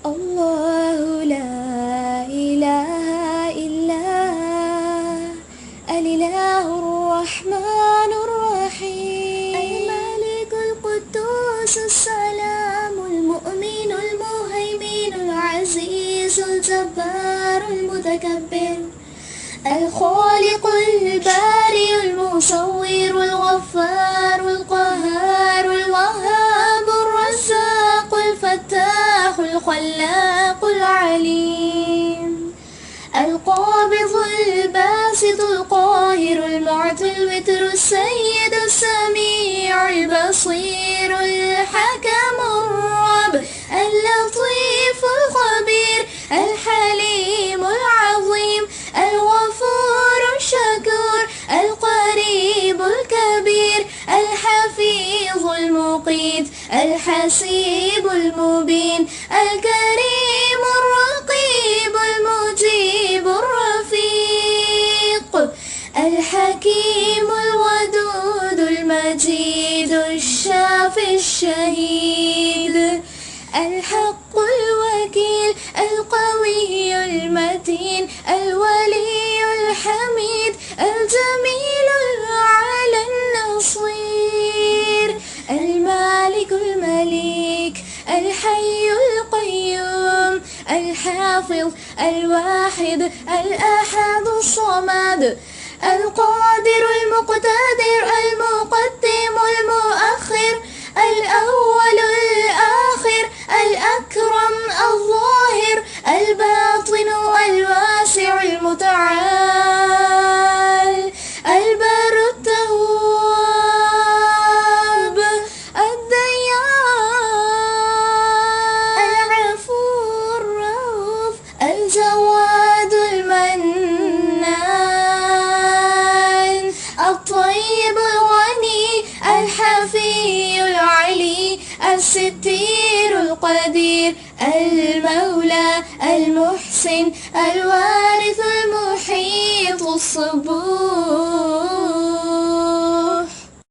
الله لا إله إلا الإله الرحمن الرحيم، الملك القدوس السلام المؤمن المهيمن العزيز الجبار المتكبر، الخالق البارئ المصور الغفار القهار الوهاب الرزاق الفتاح الخلاق العليم، القابض الباسط القاهر المعطي الوتر السيد السميع البصير الحكم الرب اللطيف الخبير الحليم العظيم الغفور الشكور القريب الكبير الحفيظ المقيت الحسيب المبين الكريم الرقيب المجيب الرفيق الحكيم الودود المجيد الشافي الشهيد الحق الوكيل القوي المتين الولي الحميد الجميل الأعلى النصير المالك المليك الحي القيوم الحافظ الواحد الأحد الصمد القادر المقتدر المقدم المؤخر الأول الآخر الأكرم الظاهر الباطن الواسع المتعال البر التواب الديان العفو الرؤوف الجواد المنان الطيب الغني الحفي العلي الستير القدير المولى المحسن الوارث المحيط الصبور.